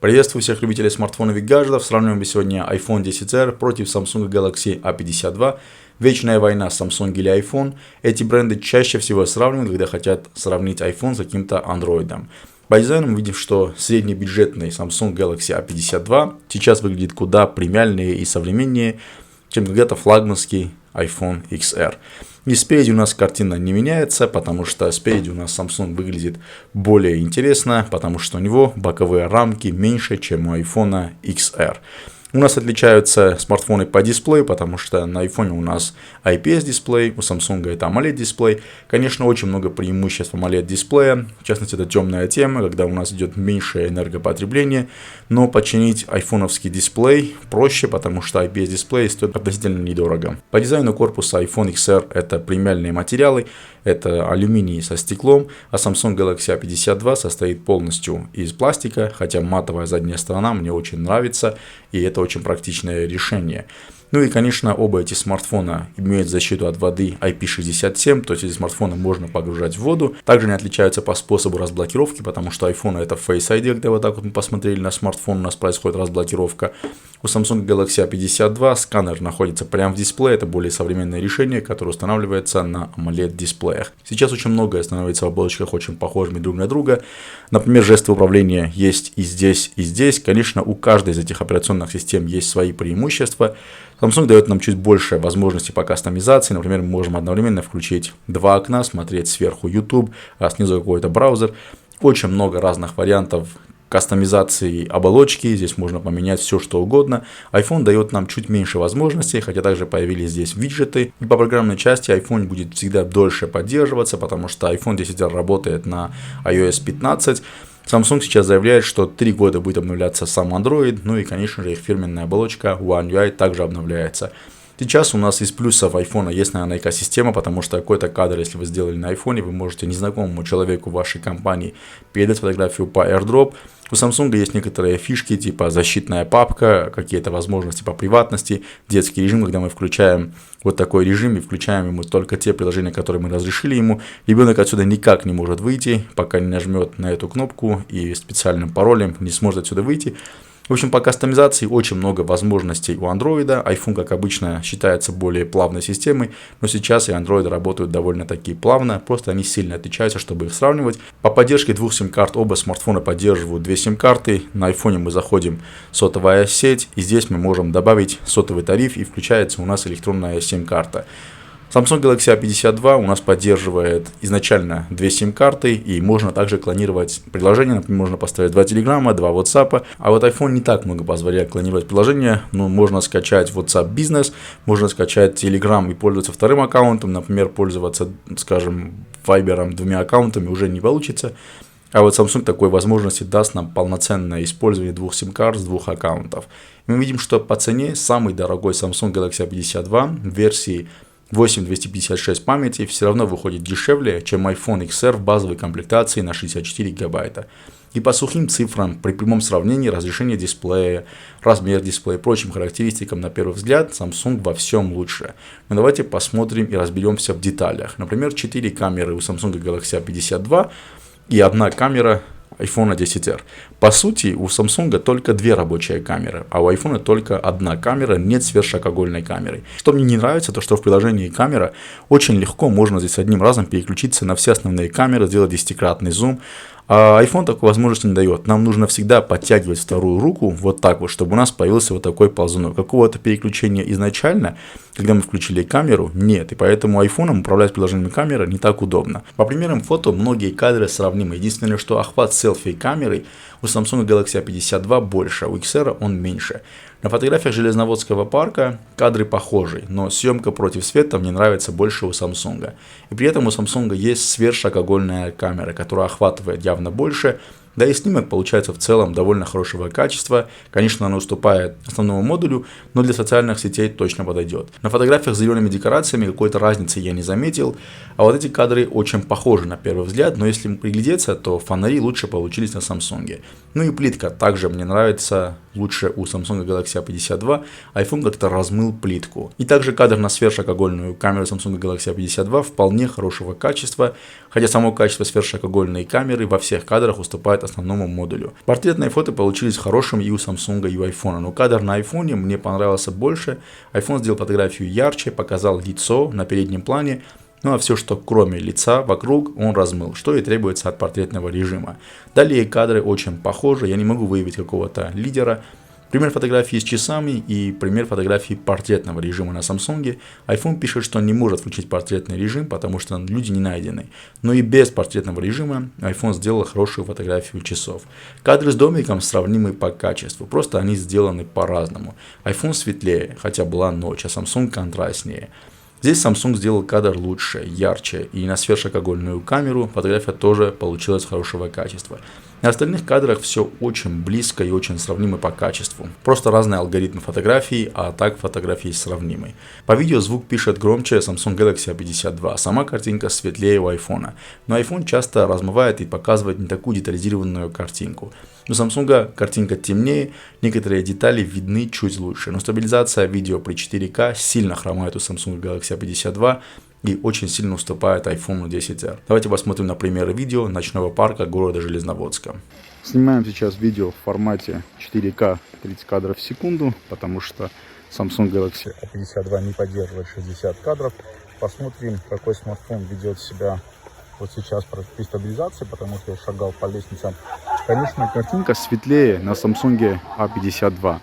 Приветствую всех любителей смартфонов и гаджетов. Сравниваем сегодня iPhone XR против Samsung Galaxy A52. Вечная война Samsung или iPhone. Эти бренды чаще всего сравнивают, когда хотят сравнить iPhone с каким-то Android. По дизайну мы видим, что среднебюджетный Samsung Galaxy A52 сейчас выглядит куда премиальнее и современнее, чем когда-то флагманский iPhone XR. И спереди у нас картина не меняется, потому что спереди у нас Samsung выглядит более интересно, потому что у него боковые рамки меньше, чем у iPhone XR. У нас отличаются смартфоны по дисплею, потому что на iPhone у нас IPS дисплей, у Samsung это AMOLED дисплей. Конечно, очень много преимуществ AMOLED дисплея, в частности это темная тема, когда у нас идет меньшее энергопотребление, но починить айфоновский дисплей проще, потому что IPS дисплей стоит относительно недорого. По дизайну корпуса iPhone XR это премиальные материалы, это алюминий со стеклом, а Samsung Galaxy A52 состоит полностью из пластика, хотя матовая задняя сторона мне очень нравится, и это очень практичное решение. Ну и, конечно, оба эти смартфона имеют защиту от воды IP67, то есть эти смартфоны можно погружать в воду. Также они отличаются по способу разблокировки, потому что iPhone это Face ID, когда вот так вот мы посмотрели на смартфон, у нас происходит разблокировка. У Samsung Galaxy A52 сканер находится прямо в дисплее, это более современное решение, которое устанавливается на AMOLED дисплеях. Сейчас очень многое становится в оболочках очень похожими друг на друга. Например, жесты управления есть и здесь, и здесь. Конечно, у каждой из этих операционных систем есть свои преимущества. Samsung дает нам чуть больше возможностей по кастомизации. Например, мы можем одновременно включить два окна, смотреть сверху YouTube, а снизу какой-то браузер. Очень много разных вариантов кастомизации оболочки. Здесь можно поменять все, что угодно. iPhone дает нам чуть меньше возможностей, хотя также появились здесь виджеты. И по программной части iPhone будет всегда дольше поддерживаться, потому что iPhone XR работает на iOS 15. Samsung сейчас заявляет, что 3 года будет обновляться сам Android, ну и, конечно же, их фирменная оболочка One UI также обновляется. Сейчас у нас из плюсов iPhone есть, наверное, экосистема, потому что какой-то кадр, если вы сделали на iPhone, вы можете незнакомому человеку в вашей компании передать фотографию по AirDrop. У Samsung есть некоторые фишки, типа защитная папка, какие-то возможности по приватности, детский режим, когда мы включаем вот такой режим и включаем ему только те приложения, которые мы разрешили ему. Ребенок отсюда никак не может выйти, пока не нажмет на эту кнопку и специальным паролем не сможет отсюда выйти. В общем, по кастомизации очень много возможностей у Android. iPhone, как обычно, считается более плавной системой, но сейчас и Android работают довольно-таки плавно, просто они сильно отличаются, чтобы их сравнивать. По поддержке двух сим-карт оба смартфона поддерживают две сим-карты. На iPhone мы заходим в сотовая сеть, и здесь мы можем добавить сотовый тариф, и включается у нас электронная сим-карта. Samsung Galaxy A52 у нас поддерживает изначально две сим-карты, и можно также клонировать приложения. Например, можно поставить 2 Telegram, 2 WhatsApp. А вот iPhone не так много позволяет клонировать приложения. Ну, можно скачать WhatsApp Business, можно скачать Telegram и пользоваться вторым аккаунтом. Например, пользоваться, скажем, Viber 2 аккаунтами уже не получится. А вот Samsung такой возможности даст нам полноценное использование двух сим-карт с двух аккаунтов. И мы видим, что по цене самый дорогой Samsung Galaxy A52 в версии 8256 памяти все равно выходит дешевле, чем iPhone XR в базовой комплектации на 64 гигабайта. И по сухим цифрам, при прямом сравнении разрешение дисплея, размер дисплея и прочим характеристикам на первый взгляд Samsung во всем лучше. Но давайте посмотрим и разберемся в деталях. Например, 4 камеры у Samsung Galaxy A52 и одна камера iPhone XR. По сути, у Samsung только 2 рабочие камеры, а у iPhone только одна камера, нет сверхширокоугольной камеры. Что мне не нравится, то что в приложении камера очень легко можно здесь одним разом переключиться на все основные камеры, сделать 10-кратный зум. А iPhone такой возможности не дает. Нам нужно всегда подтягивать вторую руку вот так вот, чтобы у нас появился вот такой ползунок. Какого-то переключения изначально, когда мы включили камеру, нет. И поэтому iPhone управлять приложением камеры не так удобно. По примерам фото многие кадры сравнимы. Единственное, что охват селфи камерой у Samsung Galaxy A52 больше, а у XR он меньше. На фотографиях Железноводского парка кадры похожи, но съемка против света мне нравится больше у Samsung. И при этом у Samsung есть сверхширокоугольная камера, которая охватывает явно больше, да и снимок получается в целом довольно хорошего качества. Конечно, она уступает основному модулю, но для социальных сетей точно подойдет. На фотографиях с зелеными декорациями какой-то разницы я не заметил, а вот эти кадры очень похожи на первый взгляд, но если приглядеться, то фонари лучше получились на Samsung. Ну и плитка также мне нравится лучше у Samsung Galaxy A52, iPhone как-то размыл плитку. И также кадр на сверхширокоугольную камеру Samsung Galaxy A52 вполне хорошего качества, хотя само качество сверхширокоугольной камеры во всех кадрах уступает основному модулю. Портретные фото получились хорошими и у Samsung, и у iPhone, но кадр на iPhone мне понравился больше. iPhone сделал фотографию ярче, показал лицо на переднем плане, ну а все, что кроме лица вокруг, он размыл, что и требуется от портретного режима. Далее кадры очень похожи, я не могу выявить какого-то лидера. Пример фотографии с часами и пример фотографии портретного режима на Samsung. iPhone пишет, что не может включить портретный режим, потому что люди не найдены. Но и без портретного режима iPhone сделал хорошую фотографию часов. Кадры с домиком сравнимы по качеству, просто они сделаны по-разному. iPhone светлее, хотя была ночь, а Samsung контрастнее. Здесь Samsung сделал кадр лучше, ярче, и на сверхширокоугольную камеру фотография тоже получилась хорошего качества. На остальных кадрах все очень близко и очень сравнимо по качеству. Просто разные алгоритмы фотографий, а так фотографии сравнимы. По видео звук пишет громче Samsung Galaxy A52, сама картинка светлее у iPhone. Но iPhone часто размывает и показывает не такую детализированную картинку. У Samsung картинка темнее, некоторые детали видны чуть лучше, но стабилизация видео при 4К сильно хромает у Samsung Galaxy A52 и очень сильно уступает iPhone XR. Давайте посмотрим на примеры видео ночного парка города Железноводска. Снимаем сейчас видео в формате 4К 30 кадров в секунду, потому что Samsung Galaxy A52 не поддерживает 60 кадров. Посмотрим, какой смартфон ведет себя вот сейчас при стабилизации, потому что я шагал по лестницам. Конечно, картинка светлее на Samsung A52.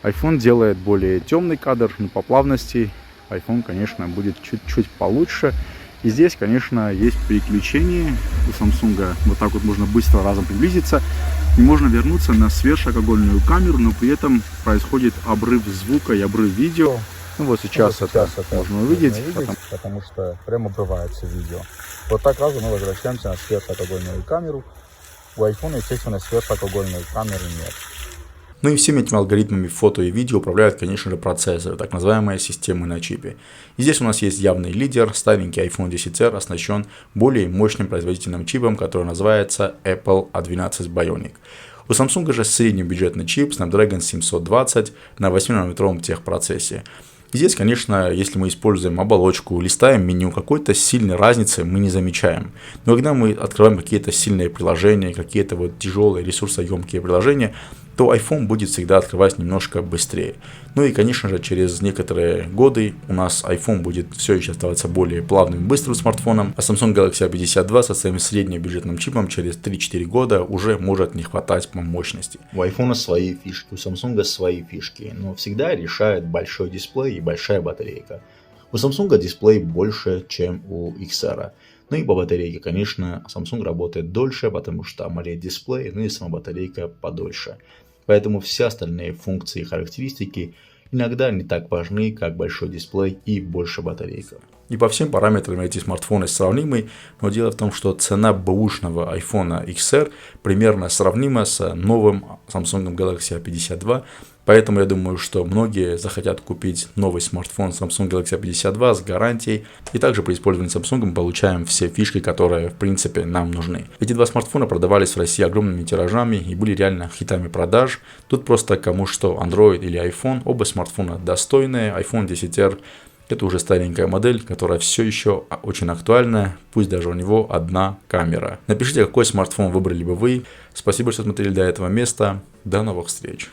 iPhone делает более темный кадр, но по плавности iPhone, конечно, будет чуть-чуть получше. И здесь, конечно, есть переключение у Samsung. Вот так вот можно быстро разом приблизиться. И можно вернуться на сверхширокоугольную камеру, но при этом происходит обрыв звука и обрыв видео. Ну вот сейчас, это можно увидеть, потому что прям обрывается видео. Вот так разом мы возвращаемся на сверхширокоугольную камеру. У iPhone, естественно, сверхширокоугольной камеры нет. Ну и всеми этими алгоритмами фото и видео управляют, конечно же, процессоры, так называемые системы на чипе. И здесь у нас есть явный лидер, старенький iPhone XR оснащен более мощным производительным чипом, который называется Apple A12 Bionic. У Samsung же среднебюджетный чип Snapdragon 720 на 8-нанометровом техпроцессе. И здесь, конечно, если мы используем оболочку, листаем меню, какой-то сильной разницы мы не замечаем. Но когда мы открываем какие-то сильные приложения, какие-то вот тяжелые ресурсоемкие приложения, то iPhone будет всегда открывать немножко быстрее. Ну и, конечно же, через некоторые годы у нас iPhone будет все еще оставаться более плавным и быстрым смартфоном, а Samsung Galaxy A52 со своим средним бюджетным чипом через 3-4 года уже может не хватать по мощности. У iPhone свои фишки, у Samsung свои фишки, но всегда решает большой дисплей и большая батарейка. У Samsung дисплей больше, чем у XR. Ну и по батарейке, конечно, Samsung работает дольше, потому что AMOLED дисплей, ну и сама батарейка подольше. Поэтому все остальные функции и характеристики иногда не так важны, как большой дисплей и больше батарейка. И по всем параметрам эти смартфоны сравнимы, но дело в том, что цена бэушного iPhone XR примерно сравнима с новым Samsung Galaxy A52. Поэтому я думаю, что многие захотят купить новый смартфон Samsung Galaxy A52 с гарантией. И также при использовании Samsung мы получаем все фишки, которые в принципе нам нужны. Эти два смартфона продавались в России огромными тиражами и были реально хитами продаж. Тут просто кому что, Android или iPhone, оба смартфона достойные. iPhone XR это уже старенькая модель, которая все еще очень актуальна, пусть даже у него одна камера. Напишите, какой смартфон выбрали бы вы. Спасибо, что смотрели до этого места. До новых встреч.